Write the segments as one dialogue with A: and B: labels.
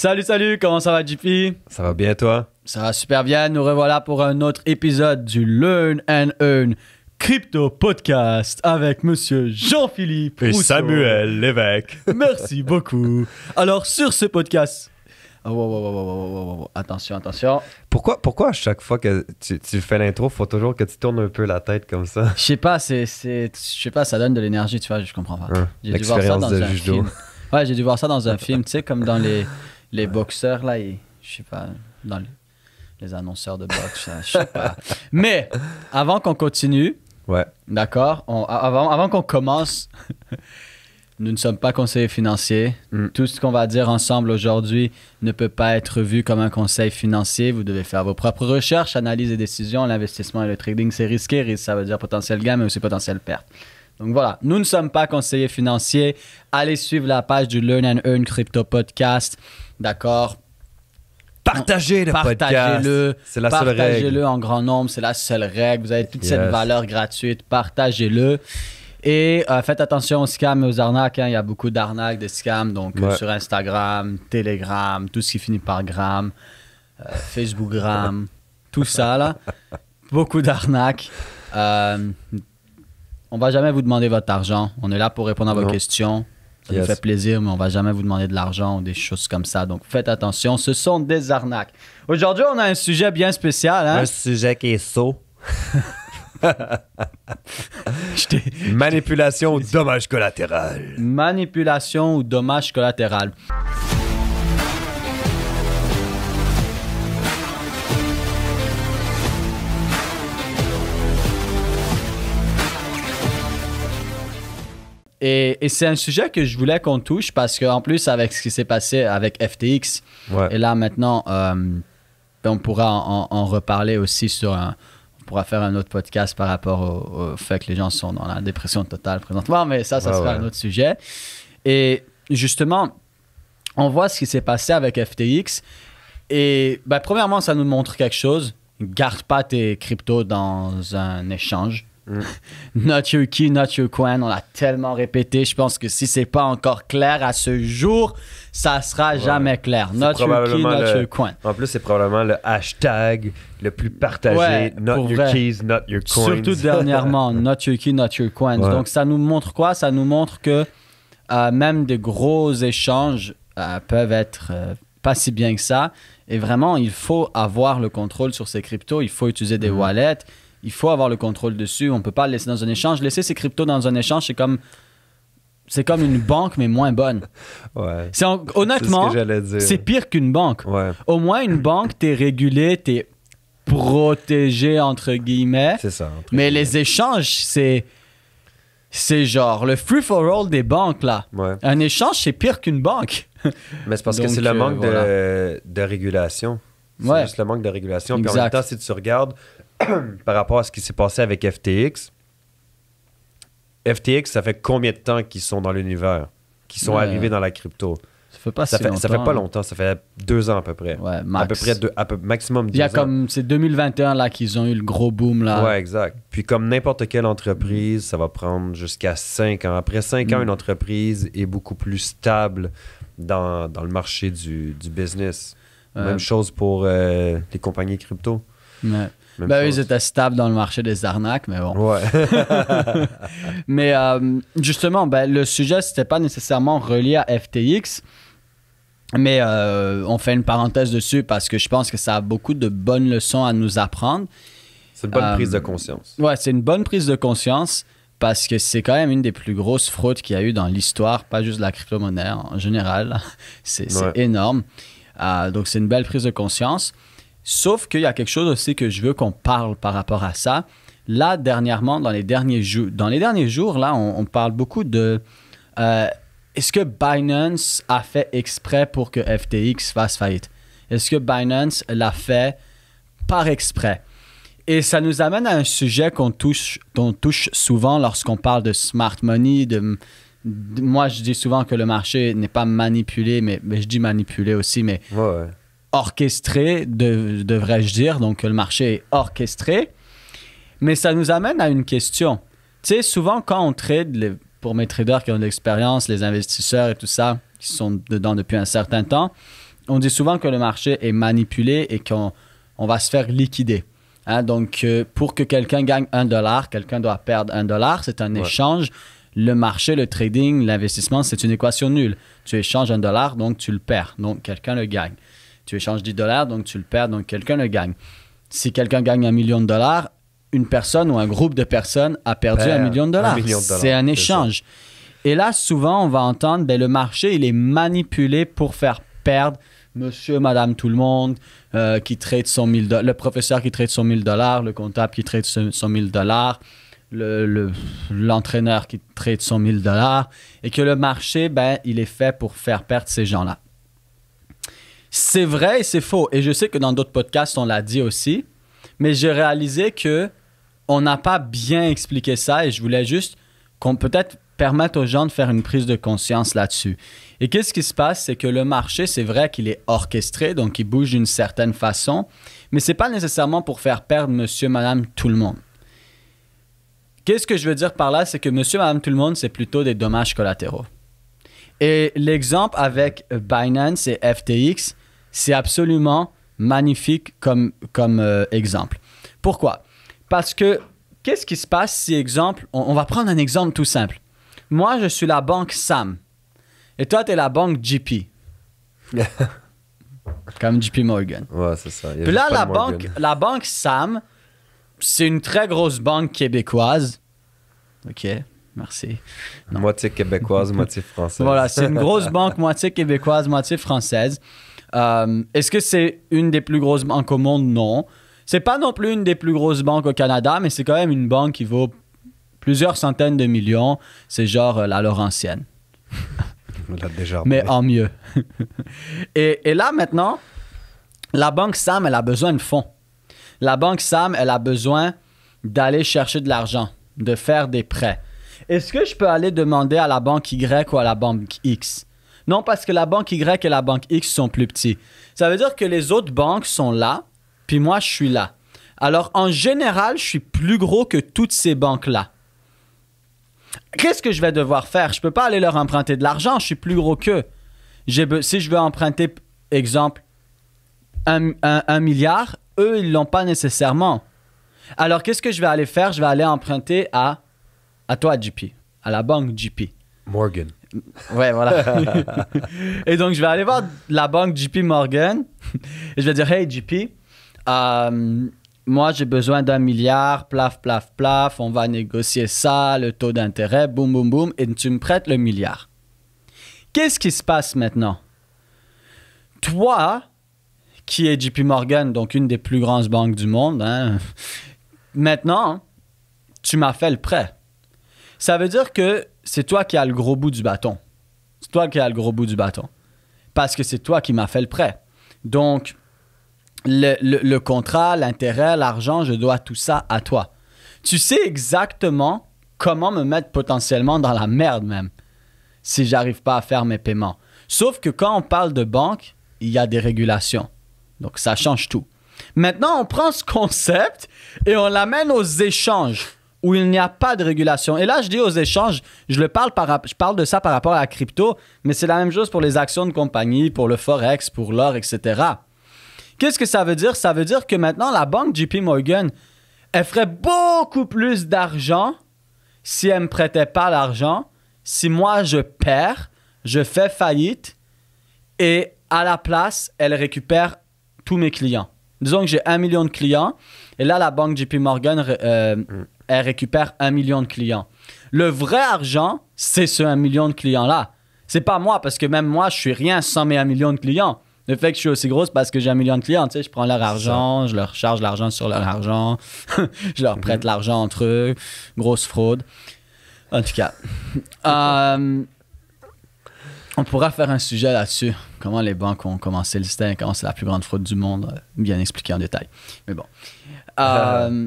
A: Salut, salut, comment ça va, JP?
B: Ça va bien, toi?
A: Ça va super bien. Nous revoilà pour un autre épisode du Learn and Earn Crypto Podcast avec Monsieur Jean-Philippe
B: Et
A: Rousseau.
B: Samuel Lévesque.
A: Merci beaucoup. Alors, sur ce podcast... Attention, attention.
B: Pourquoi à chaque fois que tu fais l'intro, faut toujours que tu tournes un peu la tête comme ça?
A: Je sais pas, ça donne de l'énergie, tu vois, je comprends pas. J'ai dû voir ça
B: L'expérience
A: dans
B: de
A: un
B: judo.
A: film. Ouais, j'ai dû voir ça dans un film, tu sais, comme dans les boxeurs, là, je sais pas, dans les annonceurs de boxe, je sais pas. Mais, avant qu'on continue,
B: Ouais.
A: d'accord, avant qu'on commence, nous ne sommes pas conseillers financiers. Tout ce qu'on va dire ensemble aujourd'hui ne peut pas être vu comme un conseil financier. Vous devez faire vos propres recherches, analyses et décisions. L'investissement et le trading, c'est risqué. Risque, ça veut dire potentiel gain, mais aussi potentiel perte. Donc voilà, nous ne sommes pas conseillers financiers. Allez suivre la page du Learn and Earn Crypto Podcast. D'accord?
B: Partagez le podcast.
A: Partagez-le.
B: C'est la seule règle.
A: Partagez-le en grand nombre. C'est la seule règle. Vous avez toute cette valeur gratuite. Partagez-le. Et faites attention aux scams et aux arnaques. Hein. Il y a beaucoup d'arnaques, de scams. Donc sur Instagram, Telegram, tout ce qui finit par gram, Facebookgram, tout ça là. Beaucoup d'arnaques. On va jamais vous demander votre argent. On est là pour répondre à vos questions. Ça nous fait plaisir, mais on va jamais vous demander de l'argent ou des choses comme ça. Donc faites attention, ce sont des arnaques. Aujourd'hui, on a un sujet bien spécial. Hein?
B: Un sujet qui est saut. Manipulation ou dommage collatéral.
A: Manipulation ou dommage collatéral. Et c'est un sujet que je voulais qu'on touche parce qu'en plus, avec ce qui s'est passé avec FTX, et là maintenant, on pourra en reparler aussi on pourra faire un autre podcast par rapport au fait que les gens sont dans la dépression totale présentement, mais ça sera un autre sujet. Et justement, on voit ce qui s'est passé avec FTX. Et premièrement, ça nous montre quelque chose. Garde pas tes cryptos dans un échange. Not your key, not your coin. On l'a tellement répété. Je pense que si c'est pas encore clair à ce jour, ça sera jamais clair. Not your key, not your coin.
B: En plus, c'est probablement le hashtag le plus partagé. Not your keys, not your coins.
A: Surtout dernièrement, not your key, not your coins. Donc, ça nous montre quoi? Ça nous montre que même des gros échanges peuvent être pas si bien que ça. Et vraiment, il faut avoir le contrôle sur ces cryptos. Il faut utiliser des wallets. Il faut avoir le contrôle dessus. On ne peut pas le laisser dans un échange. Laisser ses cryptos dans un échange, c'est comme une banque, mais moins bonne.
B: Ouais.
A: Honnêtement,
B: c'est
A: c'est pire qu'une banque.
B: Ouais.
A: Au moins, une banque, tu es régulé, tu es protégé, entre guillemets.
B: C'est ça.
A: Mais les échanges, c'est genre le free-for-all des banques, là.
B: Ouais.
A: Un échange, c'est pire qu'une banque.
B: Mais c'est parce que c'est le manque de régulation. C'est juste le manque de régulation. Puis en même temps, si tu regardes par rapport à ce qui s'est passé avec FTX, ça fait combien de temps qu'ils sont dans l'univers, qu'ils sont arrivés dans la crypto? Ça fait pas longtemps, ça fait 2 ans à peu près.
A: Ouais, max.
B: À peu près maximum 2 ans.
A: C'est 2021 là qu'ils ont eu le gros boom là.
B: Ouais, exact. Puis comme n'importe quelle entreprise, ça va prendre jusqu'à 5 ans. Après 5 ans, une entreprise est beaucoup plus stable dans le marché du business. Même chose pour les compagnies crypto.
A: Ouais. Eux, ils étaient stables dans le marché des arnaques, mais bon.
B: Ouais.
A: Mais justement, le sujet, c'était pas nécessairement relié à FTX, mais on fait une parenthèse dessus parce que je pense que ça a beaucoup de bonnes leçons à nous apprendre.
B: C'est une bonne prise de conscience.
A: Ouais, c'est une bonne prise de conscience parce que c'est quand même une des plus grosses fraudes qu'il y a eu dans l'histoire, pas juste de la crypto-monnaie en général. C'est énorme. Donc, c'est une belle prise de conscience. Sauf qu'il y a quelque chose aussi que je veux qu'on parle par rapport à ça. Là, dernièrement, dans les derniers jours, là, on parle beaucoup de... est-ce que Binance a fait exprès pour que FTX fasse faillite? Est-ce que Binance l'a fait par exprès? Et ça nous amène à un sujet qu'on touche souvent lorsqu'on parle de smart money. Moi, je dis souvent que le marché n'est pas manipulé, mais je dis manipulé aussi, mais...
B: Ouais.
A: Orchestré, devrais-je dire. Donc, le marché est orchestré. Mais ça nous amène à une question. Tu sais, souvent, quand on trade, pour mes traders qui ont de l'expérience, les investisseurs et tout ça, qui sont dedans depuis un certain temps, on dit souvent que le marché est manipulé et qu'on va se faire liquider. Hein? Donc, pour que quelqu'un gagne $1, quelqu'un doit perdre $1. C'est un échange. Le marché, le trading, l'investissement, c'est une équation nulle. Tu échanges $1, donc tu le perds. Donc, quelqu'un le gagne. Tu échanges $10, donc tu le perds, donc quelqu'un le gagne. Si quelqu'un gagne $1 million, une personne ou un groupe de personnes a perdu $1 million. C'est un échange. Et là, souvent, on va entendre, le marché, il est manipulé pour faire perdre monsieur, madame, tout le monde qui trade son $1 000, le professeur qui trade son $1 000, le comptable qui trade son $1 000, l'entraîneur qui trade son $1 000, et que le marché, il est fait pour faire perdre ces gens-là. C'est vrai et c'est faux. Et je sais que dans d'autres podcasts, on l'a dit aussi, mais j'ai réalisé qu'on n'a pas bien expliqué ça et je voulais juste qu'on peut-être permette aux gens de faire une prise de conscience là-dessus. Et qu'est-ce qui se passe? C'est que le marché, c'est vrai qu'il est orchestré, donc il bouge d'une certaine façon, mais ce n'est pas nécessairement pour faire perdre monsieur, madame, tout le monde. Qu'est-ce que je veux dire par là? C'est que monsieur, madame, tout le monde, c'est plutôt des dommages collatéraux. Et l'exemple avec Binance et FTX, c'est absolument magnifique comme exemple. Pourquoi? Parce que qu'est-ce qui se passe si, exemple, on va prendre un exemple tout simple. Moi, je suis la banque Sam et toi, tu es la banque JP. Comme JP Morgan.
B: Ouais, c'est ça.
A: Puis là, la banque Sam, c'est une très grosse banque québécoise. OK. Merci.
B: Non. Moitié québécoise, moitié française.
A: Voilà, c'est une grosse banque, moitié québécoise, moitié française. Est-ce que c'est une des plus grosses banques au monde? Non. C'est pas non plus une des plus grosses banques au Canada, mais c'est quand même une banque qui vaut plusieurs centaines de millions. C'est genre la Laurentienne. Mais en mieux. et là, maintenant, la banque Sam, elle a besoin de fonds. La banque Sam, elle a besoin d'aller chercher de l'argent, de faire des prêts. Est-ce que je peux aller demander à la banque Y ou à la banque X? Non, parce que la banque Y et la banque X sont plus petits. Ça veut dire que les autres banques sont là, puis moi, je suis là. Alors, en général, je suis plus gros que toutes ces banques-là. Qu'est-ce que je vais devoir faire? Je ne peux pas aller leur emprunter de l'argent, je suis plus gros qu'eux. Si je veux emprunter, exemple, un milliard, eux, ils ne l'ont pas nécessairement. Alors, qu'est-ce que je vais aller faire? Je vais aller emprunter à toi, JP, à la banque JP.
B: Morgan.
A: Ouais, voilà. Et donc, je vais aller voir la banque JP Morgan et je vais dire, hey, JP, moi, j'ai besoin d'1 milliard, plaf, plaf, plaf, on va négocier ça, le taux d'intérêt, boum, boum, boum, et tu me prêtes le milliard. Qu'est-ce qui se passe maintenant? Toi, qui est JP Morgan, donc une des plus grandes banques du monde, hein, maintenant, tu m'as fait le prêt. Ça veut dire que c'est toi qui as le gros bout du bâton. C'est toi qui as le gros bout du bâton. Parce que c'est toi qui m'as fait le prêt. Donc, le contrat, l'intérêt, l'argent, je dois tout ça à toi. Tu sais exactement comment me mettre potentiellement dans la merde même si j'arrive pas à faire mes paiements. Sauf que quand on parle de banque, il y a des régulations. Donc, ça change tout. Maintenant, on prend ce concept et on l'amène aux échanges où il n'y a pas de régulation. Et là, je dis aux échanges, je parle de ça par rapport à la crypto, mais c'est la même chose pour les actions de compagnie, pour le forex, pour l'or, etc. Qu'est-ce que ça veut dire? Ça veut dire que maintenant, la banque JP Morgan, elle ferait beaucoup plus d'argent si elle ne me prêtait pas l'argent, si moi, je perds, je fais faillite et à la place, elle récupère tous mes clients. Disons que j'ai 1 million de clients et là, la banque JP Morgan, elle récupère 1 million de clients. Le vrai argent, c'est ce 1 million de clients-là. C'est pas moi, parce que même moi, je suis rien sans mes 1 million de clients. Le fait que je suis aussi gros, c'est parce que j'ai 1 million de clients. Tu sais, je prends leur argent, je leur charge l'argent sur leur argent, je leur prête l'argent entre eux. Grosse fraude. En tout cas, on pourra faire un sujet là-dessus. Comment les banques ont commencé le système, comment c'est la plus grande fraude du monde, bien expliqué en détail. Mais bon.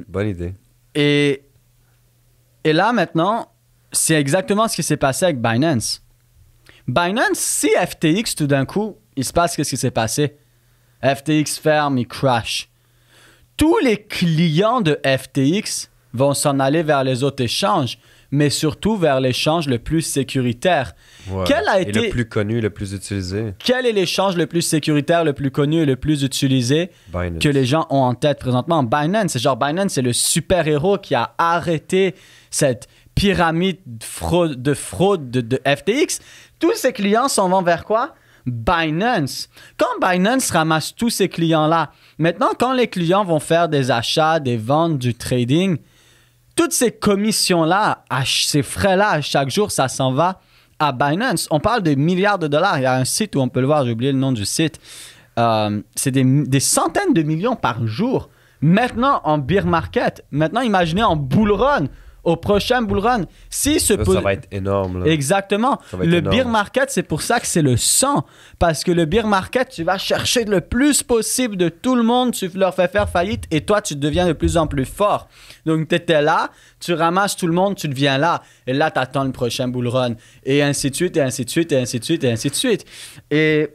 B: Bonne idée.
A: Et là, maintenant, c'est exactement ce qui s'est passé avec Binance. Binance, si FTX, tout d'un coup, il se passe qu'est-ce qui s'est passé? FTX ferme, il crash. Tous les clients de FTX vont s'en aller vers les autres échanges mais surtout vers l'échange le plus sécuritaire.
B: Ouais. Et le plus connu, le plus utilisé.
A: Quel est l'échange le plus sécuritaire, le plus connu et le plus utilisé
B: Binance.
A: que les gens ont en tête présentement? Binance. Binance, c'est le super-héros qui a arrêté cette pyramide de fraude de FTX. Tous ces clients s'en vont vers quoi? Binance. Quand Binance ramasse tous ces clients-là, maintenant, quand les clients vont faire des achats, des ventes, du trading, toutes ces commissions-là, ces frais-là, à chaque jour, ça s'en va à Binance. On parle de milliards de dollars. Il y a un site où on peut le voir, j'ai oublié le nom du site. C'est des centaines de millions par jour. Maintenant, en bear market. Maintenant, imaginez en bull run. Au prochain bull run,
B: ça va être énorme. Là.
A: Exactement. Le bear market, c'est pour ça que c'est le sang. Parce que le bear market, tu vas chercher le plus possible de tout le monde, tu leur fais faire faillite et toi, tu deviens de plus en plus fort. Donc, tu étais là, tu ramasses tout le monde, tu deviens là. Et là, tu attends le prochain bull run. Et ainsi de suite, et ainsi de suite, et ainsi de suite, et ainsi de suite. Et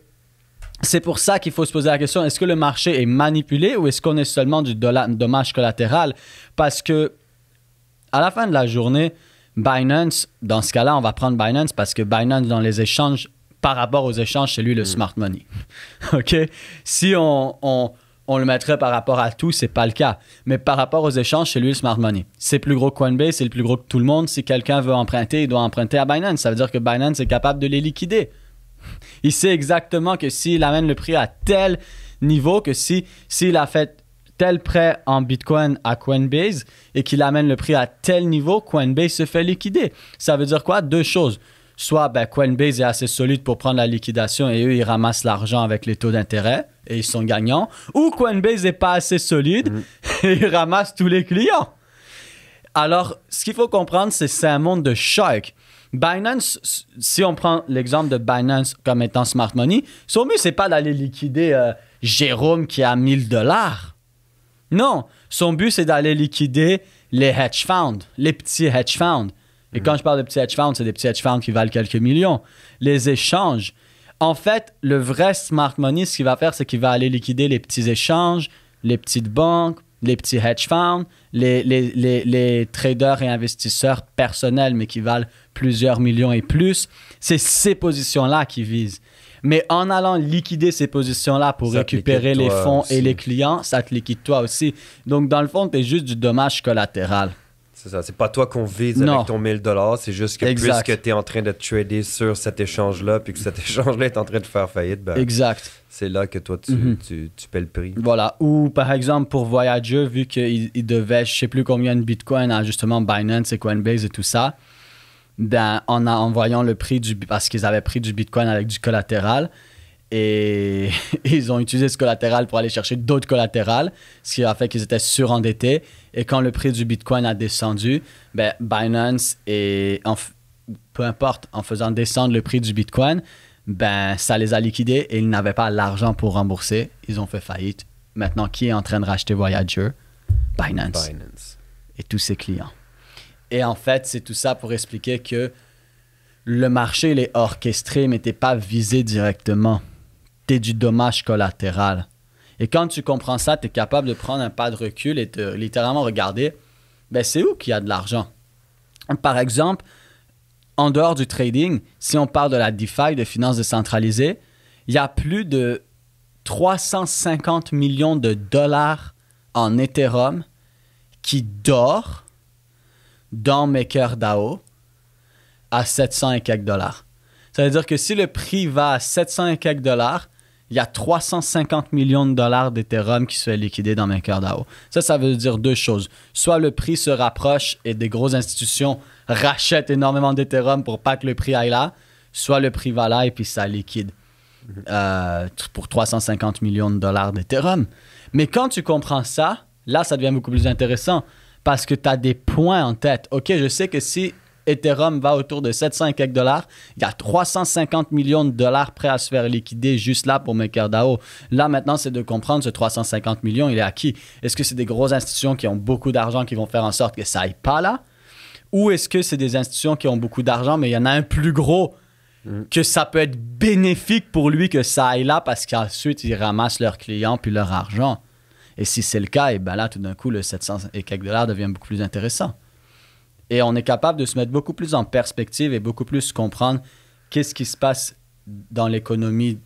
A: c'est pour ça qu'il faut se poser la question, est-ce que le marché est manipulé ou est-ce qu'on est seulement du dommage collatéral? Parce que à la fin de la journée, Binance, dans ce cas-là, on va prendre Binance parce que Binance, dans les échanges, par rapport aux échanges, c'est lui le smart money. OK? Si on le mettrait par rapport à tout, c'est pas le cas. Mais par rapport aux échanges, c'est lui le smart money. C'est plus gros que Coinbase, c'est le plus gros que tout le monde. Si quelqu'un veut emprunter, il doit emprunter à Binance. Ça veut dire que Binance est capable de les liquider. Il sait exactement que s'il amène le prix à tel niveau, que s'il a fait tel prêt en Bitcoin à Coinbase et qu'il amène le prix à tel niveau, Coinbase se fait liquider. Ça veut dire quoi? Deux choses. Soit Coinbase est assez solide pour prendre la liquidation et eux, ils ramassent l'argent avec les taux d'intérêt et ils sont gagnants. Ou Coinbase n'est pas assez solide et ils ramassent tous les clients. Alors, ce qu'il faut comprendre, c'est un monde de shark. Binance, si on prend l'exemple de Binance comme étant smart money, son but, c'est pas d'aller liquider Jérôme qui a 1000 $. Non, son but, c'est d'aller liquider les hedge funds, les petits hedge funds. Et quand je parle de petits hedge funds, c'est des petits hedge funds qui valent quelques millions. Les échanges. En fait, le vrai smart money, ce qu'il va faire, c'est qu'il va aller liquider les petits échanges, les petites banques, les petits hedge funds, les traders et investisseurs personnels, mais qui valent plusieurs millions et plus. C'est ces positions-là qu'il vise. Mais en allant liquider ces positions-là pour récupérer les fonds aussi. Et les clients, ça te liquide toi aussi. Donc, dans le fond, tu es juste du dommage collatéral.
B: C'est ça. C'est pas toi qu'on vise avec ton 1000 $. C'est juste que puisque tu es en train de trader sur cet échange-là puis que cet échange-là est en train de faire faillite,
A: exact.
B: C'est là que toi, tu paies le prix.
A: Voilà. Ou, par exemple, pour Voyager, vu qu'il devait je sais plus combien de Bitcoin à justement Binance et Coinbase et tout ça, en envoyant le prix parce qu'ils avaient pris du Bitcoin avec du collatéral et ils ont utilisé ce collatéral pour aller chercher d'autres collatérales, ce qui a fait qu'ils étaient surendettés. Et quand le prix du Bitcoin a descendu, Binance, peu importe, en faisant descendre le prix du Bitcoin, ça les a liquidés et ils n'avaient pas l'argent pour rembourser. Ils ont fait faillite. Maintenant, qui est en train de racheter Voyager? Binance. Et tous ses clients. Et en fait, c'est tout ça pour expliquer que le marché, il est orchestré, mais tu n'es pas visé directement. Tu es du dommage collatéral. Et quand tu comprends ça, tu es capable de prendre un pas de recul et de littéralement regarder, c'est où qu'il y a de l'argent. Par exemple, en dehors du trading, si on parle de la DeFi, de finances décentralisées, il y a plus de 350 millions de dollars en Ethereum qui dort dans MakerDAO à 700 et quelques dollars. Ça veut dire que si le prix va à 700 et quelques dollars, il y a 350 millions de dollars d'Ethereum qui se fait liquider dans MakerDAO. Ça veut dire deux choses. Soit le prix se rapproche et des grosses institutions rachètent énormément d'Ethereum pour pas que le prix aille là, soit le prix va là et puis ça liquide pour 350 millions de dollars d'Ethereum. Mais quand tu comprends ça, là, ça devient beaucoup plus intéressant. Parce que tu as des points en tête. OK, je sais que si Ethereum va autour de 700 et quelques dollars, il y a 350 millions de dollars prêts à se faire liquider juste là pour MakerDAO. Là, maintenant, c'est de comprendre ce 350 millions, il est à qui? Est-ce que c'est des grosses institutions qui ont beaucoup d'argent qui vont faire en sorte que ça aille pas là? Ou est-ce que c'est des institutions qui ont beaucoup d'argent, mais il y en a un plus gros que ça peut être bénéfique pour lui que ça aille là parce qu'ensuite, ils ramassent leurs clients puis leur argent? Et si c'est le cas, et là, tout d'un coup, le 700 et quelques dollars devient beaucoup plus intéressant. Et on est capable de se mettre beaucoup plus en perspective et beaucoup plus comprendre qu'est-ce qui se passe dans l'économie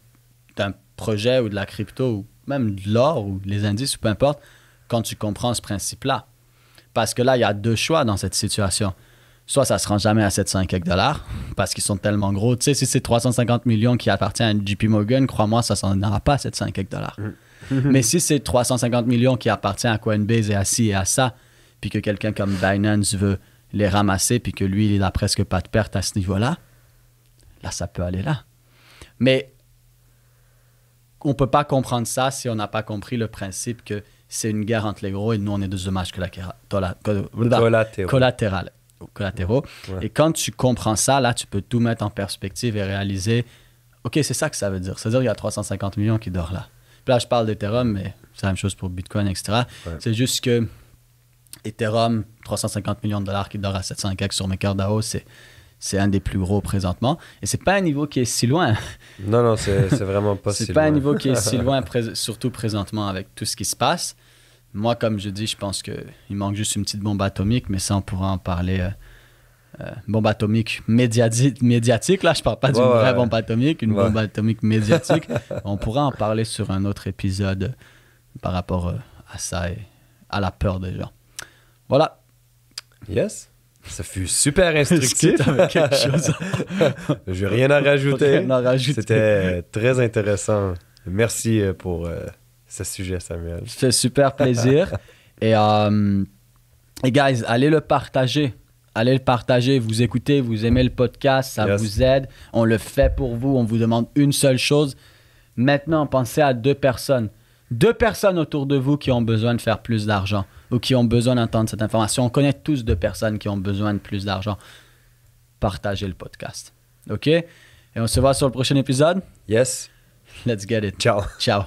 A: d'un projet ou de la crypto ou même de l'or ou les indices ou peu importe quand tu comprends ce principe-là. Parce que là, il y a deux choix dans cette situation. Soit ça ne se rend jamais à 700 et quelques dollars parce qu'ils sont tellement gros. Tu sais, si c'est 350 millions qui appartient à JP Morgan, crois-moi, ça ne s'en ira pas à 700 et quelques dollars. Mais si c'est 350 millions qui appartient à Coinbase et à ci et à ça, puis que quelqu'un comme Binance veut les ramasser, puis que lui, il n'a presque pas de perte à ce niveau-là, là, ça peut aller là. Mais on ne peut pas comprendre ça si on n'a pas compris le principe que c'est une guerre entre les gros et nous, on est des dommages collatéraux. Ouais. Et quand tu comprends ça, là, tu peux tout mettre en perspective et réaliser, OK, c'est ça que ça veut dire. C'est-à-dire qu'il y a 350 millions qui dorment là. Puis là, je parle d'Ethereum, mais c'est la même chose pour Bitcoin, etc. Ouais. C'est juste que Ethereum, 350 millions de dollars qui dort à 700 quelques sur MakerDAO, c'est un des plus gros présentement. Et c'est pas un niveau qui est si loin.
B: Non, c'est vraiment pas si loin.
A: C'est pas un niveau qui est si loin, surtout présentement avec tout ce qui se passe. Moi, comme je dis, je pense qu'il manque juste une petite bombe atomique, mais ça, on pourra en parler. Bombe atomique médiatique, là, je parle pas d'une vraie bombe atomique, une bombe atomique médiatique. On pourra en parler sur un autre épisode par rapport à ça et à la peur des gens. Voilà.
B: Yes. Ça fut super instructif.
A: Quelque chose.
B: Je n'ai rien à rajouter. C'était très intéressant. Merci pour ce sujet, Samuel.
A: Ça fait super plaisir. Et guys, allez le partager. Allez le partager. Vous écoutez, vous aimez le podcast, ça vous aide. On le fait pour vous. On vous demande une seule chose. Maintenant, pensez à 2 personnes. 2 personnes autour de vous qui ont besoin de faire plus d'argent ou qui ont besoin d'entendre cette information. On connaît tous 2 personnes qui ont besoin de plus d'argent. Partagez le podcast. OK? Et on se voit sur le prochain épisode.
B: Yes.
A: Let's get it.
B: Ciao.
A: Ciao.